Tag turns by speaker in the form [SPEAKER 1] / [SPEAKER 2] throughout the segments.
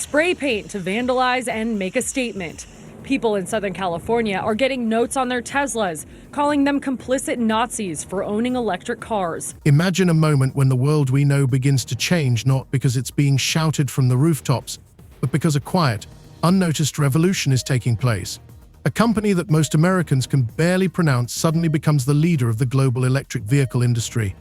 [SPEAKER 1] spray paint to vandalize and make a statement. People in Southern California are getting notes on their Teslas, calling them complicit Nazis for owning electric cars.
[SPEAKER 2] Imagine a moment when the world we know begins to change, not because it's being shouted from the rooftops, but because a quiet, unnoticed revolution is taking place. A company that most Americans can barely pronounce suddenly becomes the leader of the global electric vehicle industry.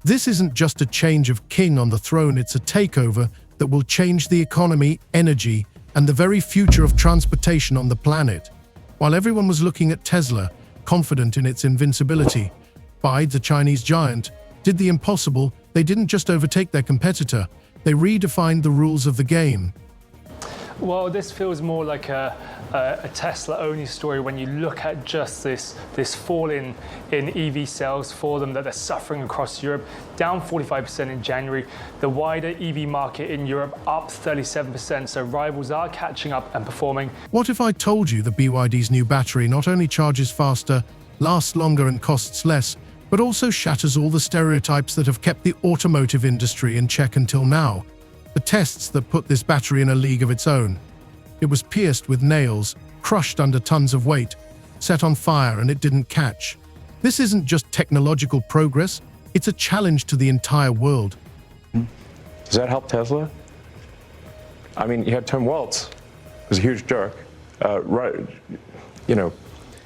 [SPEAKER 2] This isn't just a change of king on the throne, it's a takeover that will change the economy, energy, and the very future of transportation on the planet. While everyone was looking at Tesla, confident in its invincibility, BYD, the Chinese giant, did the impossible. They didn't just overtake their competitor, they redefined the rules of the game.
[SPEAKER 3] Well, this feels more like a Tesla-only story when you look at just this fall in EV sales for them that they're suffering across Europe, down 45% in January. The wider EV market in Europe up 37%, so rivals are catching up and performing.
[SPEAKER 2] What if I told you that BYD's new battery not only charges faster, lasts longer and costs less, but also shatters all the stereotypes that have kept the automotive industry in check until now? The tests that put this battery in a league of its own. It was pierced with nails, crushed under tons of weight, set on fire, and it didn't catch. This isn't just technological progress, it's a challenge to the entire world.
[SPEAKER 4] Does that help Tesla? I mean, you had Tim Waltz, who's a huge jerk,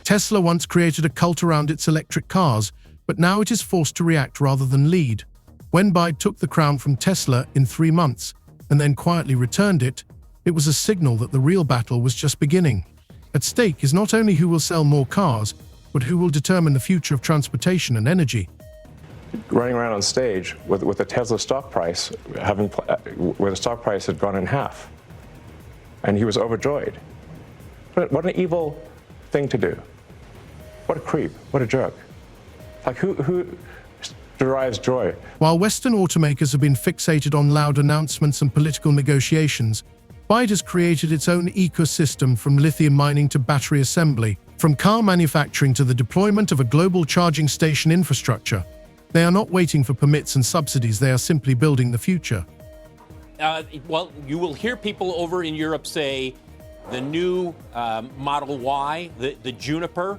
[SPEAKER 2] Tesla once created a cult around its electric cars, but now it is forced to react rather than lead. When BYD took the crown from Tesla in 3 months, and then quietly returned it, it was a signal that the real battle was just beginning. At stake is not only who will sell more cars, but who will determine the future of transportation and energy.
[SPEAKER 4] Running around on stage with a Tesla stock price, where the stock price had gone in half. And he was overjoyed. What an evil thing to do. What a creep, what a jerk. Like who derives joy?
[SPEAKER 2] While Western automakers have been fixated on loud announcements and political negotiations, BYD has created its own ecosystem, from lithium mining to battery assembly, from car manufacturing to the deployment of a global charging station infrastructure. They are not waiting for permits and subsidies, they are simply building the future.
[SPEAKER 5] Well, you will hear people over in Europe say the new Model Y, the Juniper,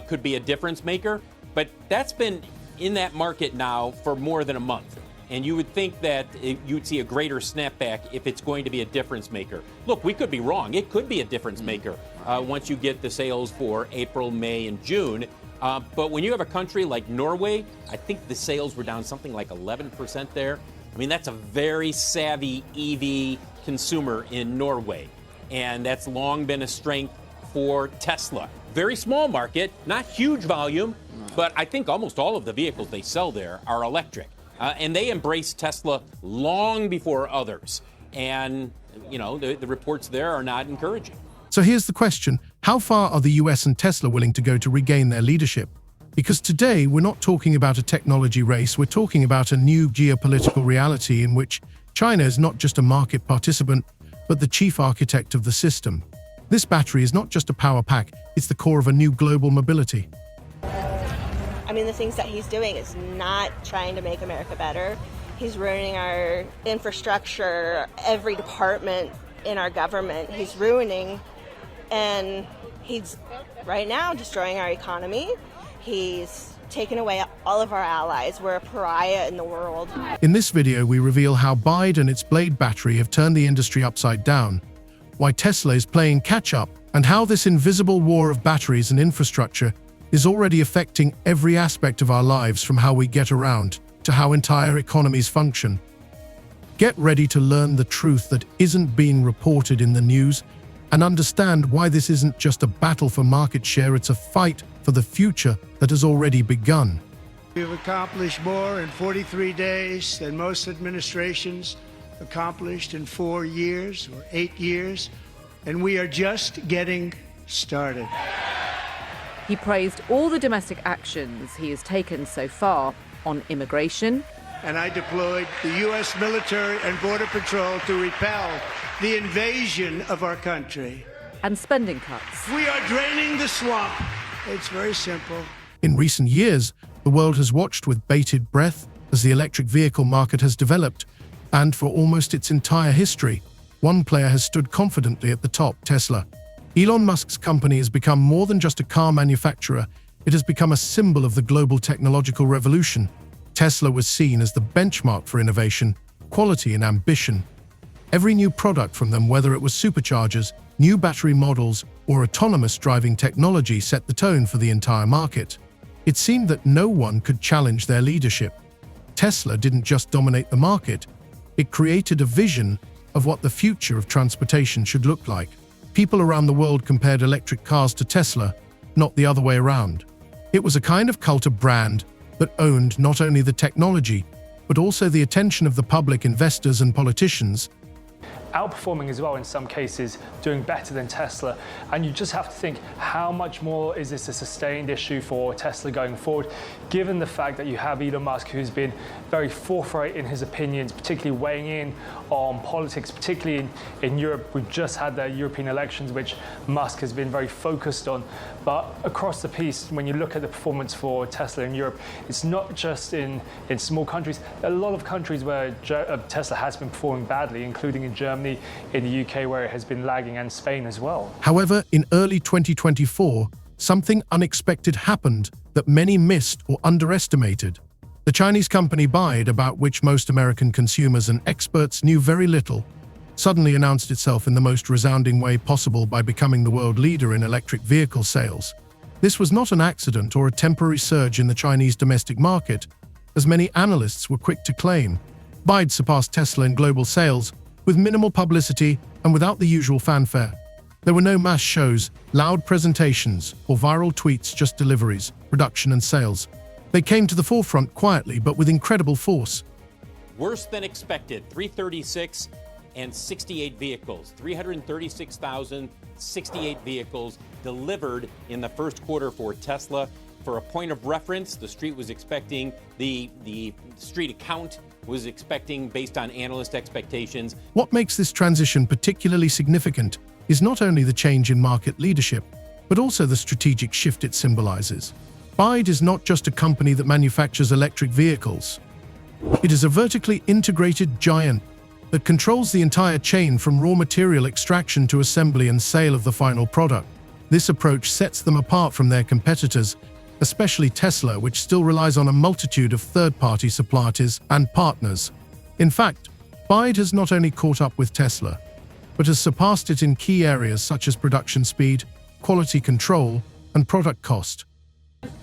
[SPEAKER 5] could be a difference maker, but that's been in that market now for more than a month. And you would think that you'd see a greater snapback if it's going to be a difference maker. Look, we could be wrong. It could be a difference maker once you get the sales for April, May, and June. But when you have a country like Norway, I think the sales were down something like 11% there. I mean, that's a very savvy EV consumer in Norway. And that's long been a strength for Tesla. Very small market, not huge volume, but I think almost all of the vehicles they sell there are electric. And they embraced Tesla long before others. And, you know, the reports there are not encouraging.
[SPEAKER 2] So here's the question: how far are the US and Tesla willing to go to regain their leadership? Because today we're not talking about a technology race, we're talking about a new geopolitical reality in which China is not just a market participant, but the chief architect of the system. This battery is not just a power pack, it's the core of a new global mobility.
[SPEAKER 6] I mean, the things that he's doing is not trying to make America better. He's ruining our infrastructure, every department in our government. He's ruining, and he's right now destroying our economy. He's taken away all of our allies. We're a pariah in the world.
[SPEAKER 2] In this video, we reveal how BYD and its Blade battery have turned the industry upside down, why Tesla is playing catch-up, and how this invisible war of batteries and infrastructure is already affecting every aspect of our lives, from how we get around to how entire economies function. Get ready to learn the truth that isn't being reported in the news and understand why this isn't just a battle for market share, it's a fight for the future that has already begun.
[SPEAKER 7] We've accomplished more in 43 days than most administrations accomplished in 4 years or 8 years, and we are just getting started.
[SPEAKER 8] He praised all the domestic actions he has taken so far on immigration.
[SPEAKER 7] And I deployed the U.S. military and Border Patrol to repel the invasion of our country.
[SPEAKER 8] And spending cuts.
[SPEAKER 7] We are draining the swamp. It's very simple.
[SPEAKER 2] In recent years, the world has watched with bated breath as the electric vehicle market has developed, and for almost its entire history, one player has stood confidently at the top, Tesla. Elon Musk's company has become more than just a car manufacturer. It has become a symbol of the global technological revolution. Tesla was seen as the benchmark for innovation, quality, and ambition. Every new product from them, whether it was superchargers, new battery models, or autonomous driving technology, set the tone for the entire market. It seemed that no one could challenge their leadership. Tesla didn't just dominate the market, it created a vision of what the future of transportation should look like. People around the world compared electric cars to Tesla, not the other way around. It was a kind of cult of brand that owned not only the technology, but also the attention of the public, investors, and politicians.
[SPEAKER 3] Outperforming as well in some cases, doing better than Tesla. And you just have to think, how much more is this a sustained issue for Tesla going forward, given the fact that you have Elon Musk, who's been very forthright in his opinions, particularly weighing in on politics, particularly in Europe. We've just had the European elections, which Musk has been very focused on. But across the piece, when you look at the performance for Tesla in Europe, it's not just in small countries. There are a lot of countries where Tesla has been performing badly, including in Germany, in the UK, where it has been lagging, and Spain as well.
[SPEAKER 2] However, in early 2024, something unexpected happened that many missed or underestimated. The Chinese company BYD, about which most American consumers and experts knew very little, suddenly announced itself in the most resounding way possible by becoming the world leader in electric vehicle sales. This was not an accident or a temporary surge in the Chinese domestic market, as many analysts were quick to claim. BYD surpassed Tesla in global sales with minimal publicity and without the usual fanfare. There were no mass shows, loud presentations, or viral tweets, just deliveries, production, and sales. They came to the forefront quietly but with incredible force.
[SPEAKER 5] Worse than expected, 336 and 68 vehicles, 336,068 vehicles delivered in the first quarter for Tesla. For a point of reference, the street was expecting, the street account was expecting, based on analyst expectations.
[SPEAKER 2] What makes this transition particularly significant is not only the change in market leadership, but also the strategic shift it symbolizes. BYD is not just a company that manufactures electric vehicles. It is a vertically integrated giant that controls the entire chain from raw material extraction to assembly and sale of the final product. This approach sets them apart from their competitors, especially Tesla, which still relies on a multitude of third-party suppliers and partners. In fact, BYD has not only caught up with Tesla, but has surpassed it in key areas such as production speed, quality control, and product cost.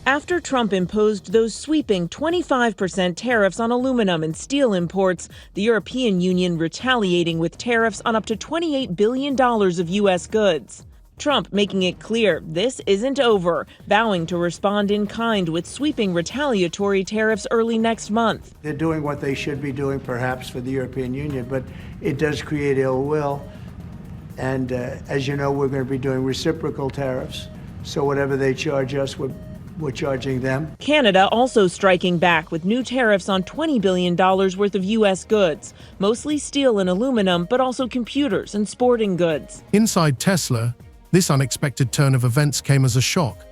[SPEAKER 9] After Trump imposed those sweeping 25% tariffs on aluminum and steel imports, the European Union retaliating with tariffs on up to $28 billion of U.S. goods. Trump making it clear this isn't over, vowing to respond in kind with sweeping retaliatory tariffs early next month.
[SPEAKER 7] They're doing what they should be doing, perhaps, for the European Union, but it does create ill will. And as you know, we're going to be doing reciprocal tariffs. So whatever they charge us, we're charging them.
[SPEAKER 9] Canada also striking back with new tariffs on $20 billion worth of U.S. goods, mostly steel and aluminum, but also computers and sporting goods.
[SPEAKER 2] Inside Tesla, this unexpected turn of events came as a shock.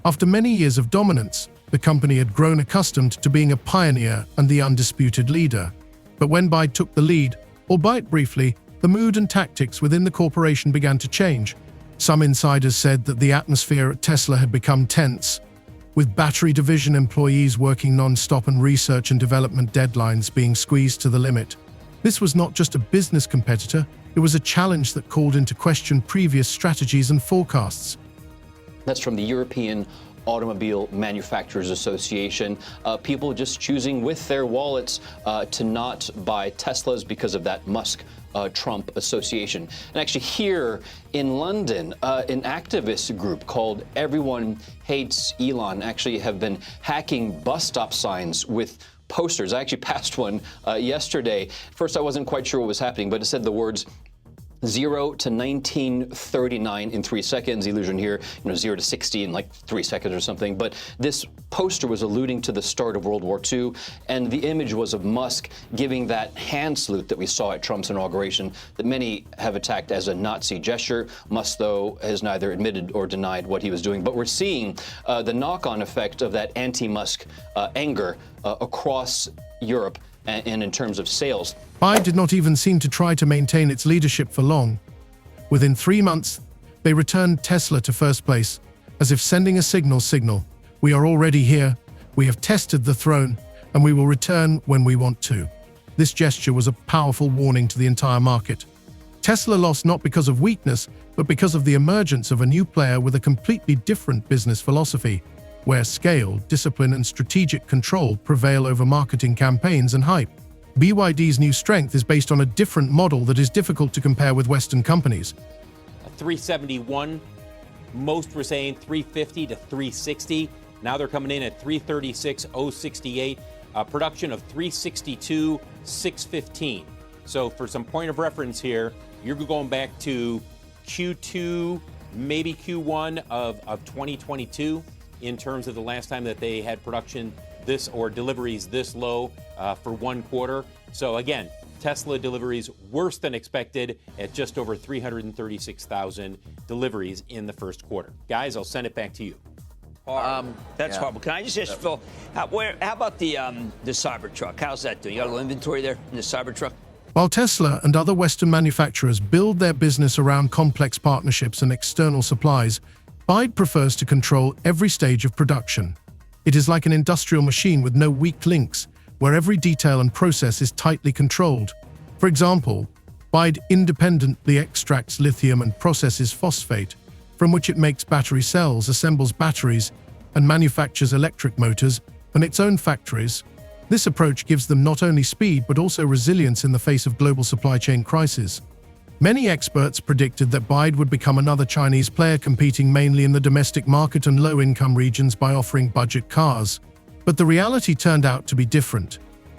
[SPEAKER 2] After many years of dominance, the company had grown accustomed to being a pioneer and the undisputed leader. But when BYD took the lead, albeit briefly, the mood and tactics within the corporation began to change. Some insiders said that the atmosphere at Tesla had become tense, with battery division employees working non-stop and research and development deadlines being squeezed to the limit. This was not just a business competitor, it was a challenge that called into question previous strategies and forecasts.
[SPEAKER 10] That's from the European Automobile Manufacturers Association. People just choosing with their wallets to not buy Teslas because of that Musk-Trump association. And actually here in London, an activist group called Everyone Hates Elon actually have been hacking bus stop signs with posters. I actually passed one yesterday. First, I wasn't quite sure what was happening, but it said the words 0 to 1939 in 3 seconds. Illusion here, 0 to 60 in like 3 seconds or something. But this poster was alluding to the start of World War II, and the image was of Musk giving that hand salute that we saw at Trump's inauguration that many have attacked as a Nazi gesture. Musk, though, has neither admitted or denied what he was doing. But we're seeing the knock-on effect of that anti-Musk anger across Europe and in terms of sales.
[SPEAKER 2] BYD did not even seem to try to maintain its leadership for long. Within 3 months, they returned Tesla to first place, as if sending a signal, we are already here, we have tested the throne, and we will return when we want to. This gesture was a powerful warning to the entire market. Tesla lost not because of weakness, but because of the emergence of a new player with a completely different business philosophy, where scale, discipline, and strategic control prevail over marketing campaigns and hype. BYD's new strength is based on a different model that is difficult to compare with Western companies.
[SPEAKER 5] 371, most were saying 350 to 360. Now they're coming in at 336,068, production of 362,615. So for some point of reference here, you're going back to Q2, maybe Q1 of 2022 in terms of the last time that they had production this or deliveries this low for one quarter. So again, Tesla deliveries worse than expected at just over 336,000 deliveries in the first quarter. Guys, I'll send it back to you.
[SPEAKER 11] That's horrible. Can I just ask Phil, how about the Cybertruck? How's that doing? You got a little inventory there in the Cybertruck?
[SPEAKER 2] While Tesla and other Western manufacturers build their business around complex partnerships and external supplies, BYD prefers to control every stage of production. It is like an industrial machine with no weak links, where every detail and process is tightly controlled. For example, BYD independently extracts lithium and processes phosphate, from which it makes battery cells, assembles batteries, and manufactures electric motors in its own factories. This approach gives them not only speed but also resilience in the face of global supply chain crises. Many experts predicted that BYD would become another Chinese player competing mainly in the domestic market and low-income regions by offering budget cars. But the reality turned out to be different.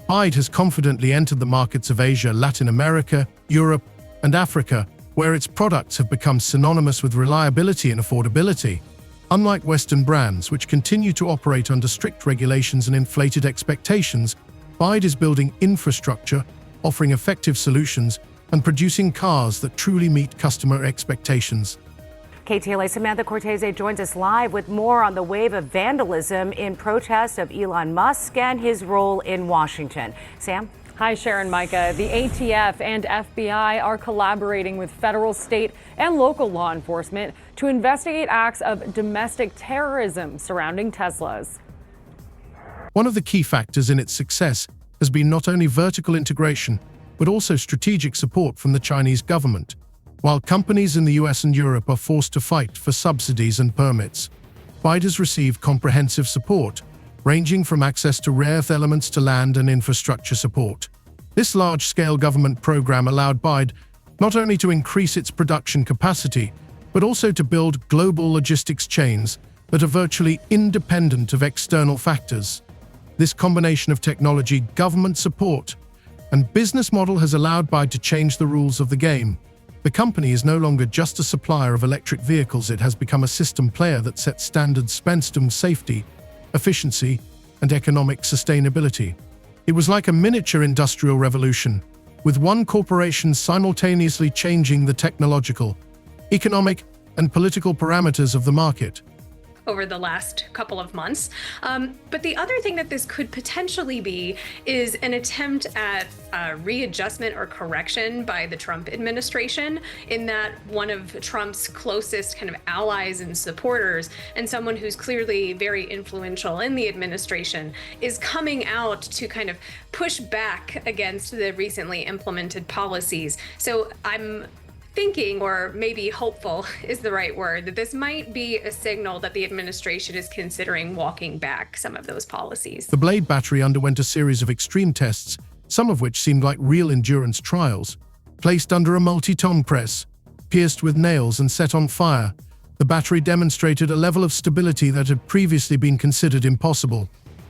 [SPEAKER 2] BYD has confidently entered the markets of Asia, Latin America, Europe, and Africa, where its products have become synonymous with reliability and affordability. Unlike Western brands, which continue to operate under strict regulations and inflated expectations, BYD is building infrastructure, offering effective solutions, and producing cars that truly meet customer expectations.
[SPEAKER 12] KTLA Samantha Cortese joins us live with more on the wave of vandalism in protest of Elon Musk and his role in Washington. Sam?
[SPEAKER 1] Hi, Sharon, Micah. The ATF and FBI are collaborating with federal, state, and local law enforcement to investigate acts of domestic terrorism surrounding Teslas.
[SPEAKER 2] One of the key factors in its success has been not only vertical integration, but also strategic support from the Chinese government. While companies in the US and Europe are forced to fight for subsidies and permits, BYD has received comprehensive support, ranging from access to rare earth elements to land and infrastructure support. This large-scale government program allowed BYD not only to increase its production capacity, but also to build global logistics chains that are virtually independent of external factors. This combination of technology, government support, and business model has allowed BYD to change the rules of the game. The company is no longer just a supplier of electric vehicles, it has become a system player that sets standards, spend safety, efficiency, and economic sustainability. It was like a miniature industrial revolution, with one corporation simultaneously changing the technological, economic, and political parameters of the market.
[SPEAKER 13] Over the last couple of months. But the other thing that this could potentially be is an attempt at readjustment or correction by the Trump administration, in that one of Trump's closest kind of allies and supporters, and someone who's clearly very influential in the administration, is coming out to kind of push back against the recently implemented policies. So I'm thinking, or maybe hopeful is the right word, that this might be a signal that the administration is considering walking back some of those policies.
[SPEAKER 2] The Blade battery underwent a series of extreme tests, some of which seemed like real endurance trials. Placed under a multi-ton press, pierced with nails and set on fire, the battery demonstrated a level of stability that had previously been considered impossible.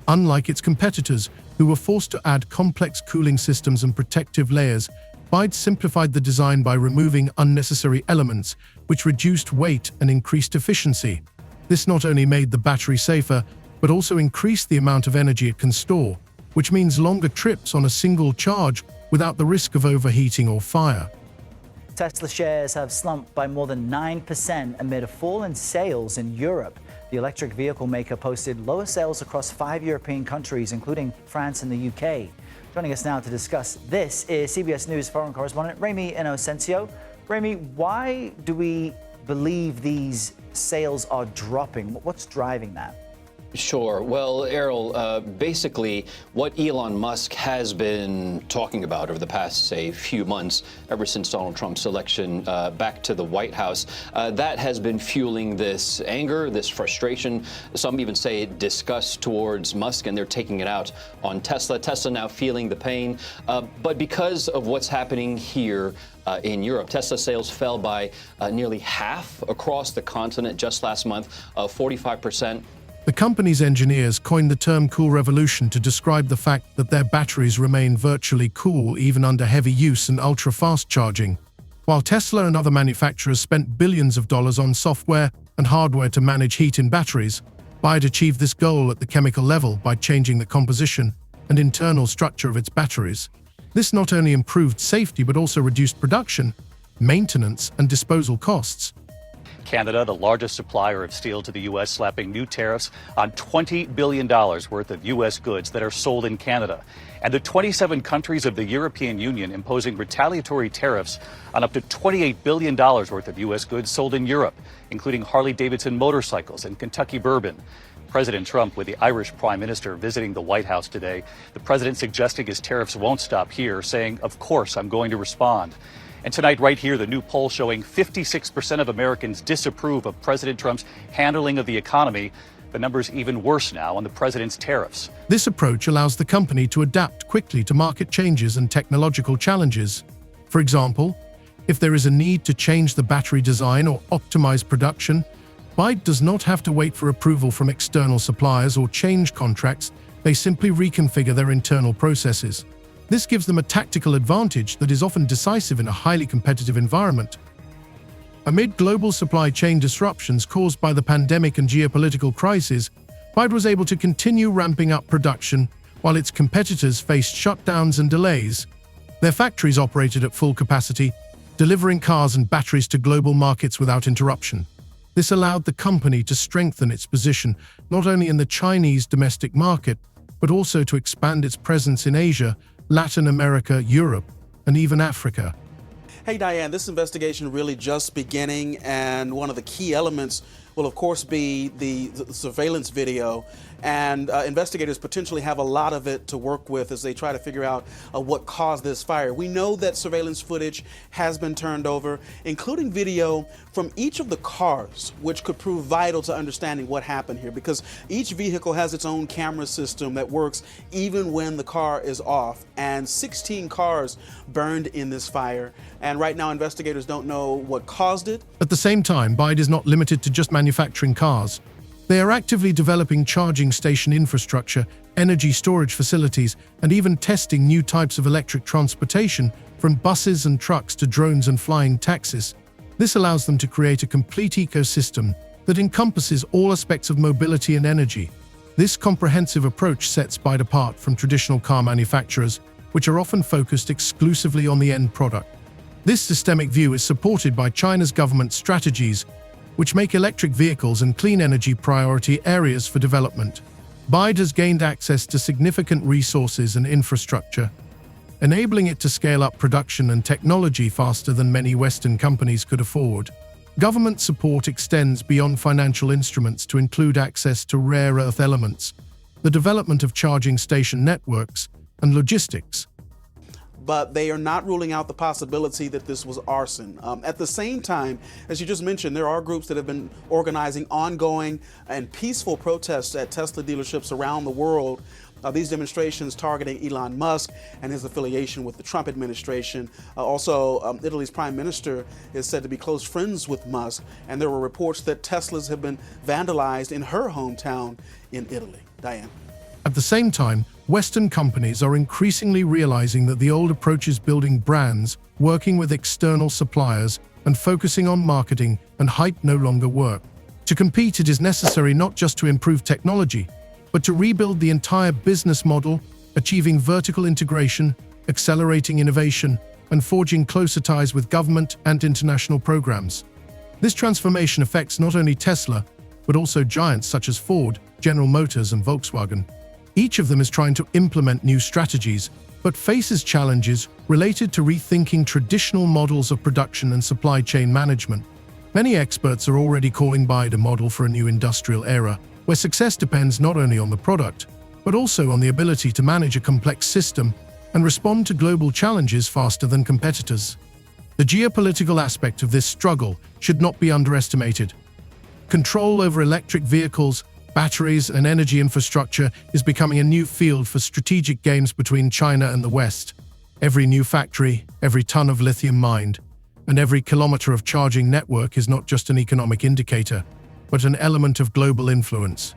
[SPEAKER 2] Unlike its competitors, who were forced to add complex cooling systems and protective layers, BYD simplified the design by removing unnecessary elements, which reduced weight and increased efficiency. This not only made the battery safer, but also increased the amount of energy it can store, which means longer trips on a single charge without the risk of overheating or fire.
[SPEAKER 14] Tesla shares have slumped by more than 9% amid a fall in sales in Europe. The electric vehicle maker posted lower sales across 5 European countries, including France and the UK. Joining us now to discuss this is CBS News foreign correspondent Remi Inocencio. Remi, why do we believe these sales are dropping? What's driving that?
[SPEAKER 10] Sure. Well, Errol, basically what Elon Musk has been talking about over the past, say, few months, ever since Donald Trump's election back to the White House, that has been fueling this anger, this frustration, some even say disgust towards Musk, and they're taking it out on Tesla. Tesla now feeling the pain. But because of what's happening here in Europe, Tesla sales fell by nearly half across the continent just last month, 45%.
[SPEAKER 2] The company's engineers coined the term cool revolution to describe the fact that their batteries remain virtually cool even under heavy use and ultra-fast charging. While Tesla and other manufacturers spent billions of dollars on software and hardware to manage heat in batteries, BYD achieved this goal at the chemical level by changing the composition and internal structure of its batteries. This not only improved safety but also reduced production, maintenance, and disposal costs.
[SPEAKER 15] Canada, the largest supplier of steel to the U.S., slapping new tariffs on $20 billion worth of U.S. goods that are sold in Canada. And the 27 countries of the European Union imposing retaliatory tariffs on up to $28 billion worth of U.S. goods sold in Europe, including Harley-Davidson motorcycles and Kentucky bourbon. President Trump with the Irish Prime Minister visiting the White House today. The president suggesting his tariffs won't stop here, saying, "Of course, I'm going to respond." And tonight, right here, the new poll showing 56% of Americans disapprove of President Trump's handling of the economy. The number's even worse now on the president's tariffs.
[SPEAKER 2] This approach allows the company to adapt quickly to market changes and technological challenges. For example, if there is a need to change the battery design or optimize production, BYD does not have to wait for approval from external suppliers or change contracts. They simply reconfigure their internal processes. This gives them a tactical advantage that is often decisive in a highly competitive environment. Amid global supply chain disruptions caused by the pandemic and geopolitical crises, BYD was able to continue ramping up production while its competitors faced shutdowns and delays. Their factories operated at full capacity, delivering cars and batteries to global markets without interruption. This allowed the company to strengthen its position not only in the Chinese domestic market, but also to expand its presence in Asia, Latin America, Europe, and even Africa.
[SPEAKER 16] Hey Diane, this investigation really just beginning, and one of the key elements will of course be the surveillance video, and investigators potentially have a lot of it to work with as they try to figure out what caused this fire. We know that surveillance footage has been turned over, including video from each of the cars, which could prove vital to understanding what happened here, because each vehicle has its own camera system that works even when the car is off, and 16 cars burned in this fire, and right now investigators don't know what caused it.
[SPEAKER 2] At the same time, BYD is not limited to just manufacturing cars. They are actively developing charging station infrastructure, energy storage facilities, and even testing new types of electric transportation, from buses and trucks to drones and flying taxis. This allows them to create a complete ecosystem that encompasses all aspects of mobility and energy. This comprehensive approach sets BYD apart from traditional car manufacturers, which are often focused exclusively on the end product. This systemic view is supported by China's government strategies, which make electric vehicles and clean energy priority areas for development. BYD has gained access to significant resources and infrastructure, enabling it to scale up production and technology faster than many Western companies could afford. Government support extends beyond financial instruments to include access to rare earth elements, the development of charging station networks, and logistics.
[SPEAKER 16] But they are not ruling out the possibility that this was arson. At the same time, as you just mentioned, there are groups that have been organizing ongoing and peaceful protests at Tesla dealerships around the world. These demonstrations targeting Elon Musk and his affiliation with the Trump administration. Italy's prime minister is said to be close friends with Musk, and there were reports that Teslas have been vandalized in her hometown in Italy. Diane.
[SPEAKER 2] At the same time, Western companies are increasingly realizing that the old approaches, building brands, working with external suppliers, and focusing on marketing and hype, no longer work. To compete, it is necessary not just to improve technology, but to rebuild the entire business model, achieving vertical integration, accelerating innovation, and forging closer ties with government and international programs. This transformation affects not only Tesla, but also giants such as Ford, General Motors, and Volkswagen. Each of them is trying to implement new strategies, but faces challenges related to rethinking traditional models of production and supply chain management. Many experts are already calling BYD a model for a new industrial era, where success depends not only on the product, but also on the ability to manage a complex system and respond to global challenges faster than competitors. The geopolitical aspect of this struggle should not be underestimated. Control over electric vehicles, batteries, and energy infrastructure is becoming a new field for strategic games between China and the West. Every new factory, every ton of lithium mined, and every kilometer of charging network is not just an economic indicator, but an element of global influence.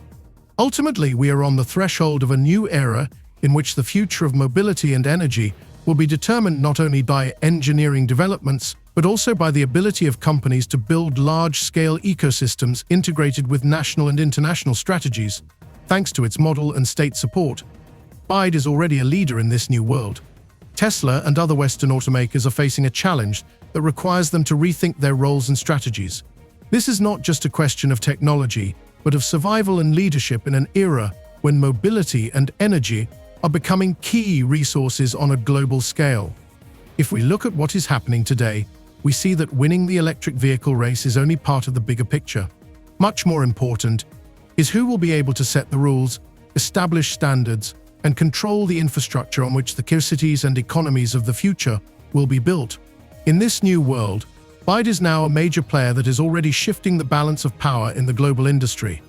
[SPEAKER 2] Ultimately, we are on the threshold of a new era in which the future of mobility and energy will be determined not only by engineering developments, but also by the ability of companies to build large-scale ecosystems integrated with national and international strategies. Thanks to its model and state support, BYD is already a leader in this new world. Tesla and other Western automakers are facing a challenge that requires them to rethink their roles and strategies. This is not just a question of technology, but of survival and leadership in an era when mobility and energy are becoming key resources on a global scale. If we look at what is happening today, we see that winning the electric vehicle race is only part of the bigger picture. Much more important is who will be able to set the rules, establish standards, and control the infrastructure on which the cities and economies of the future will be built. In this new world, BYD is now a major player that is already shifting the balance of power in the global industry.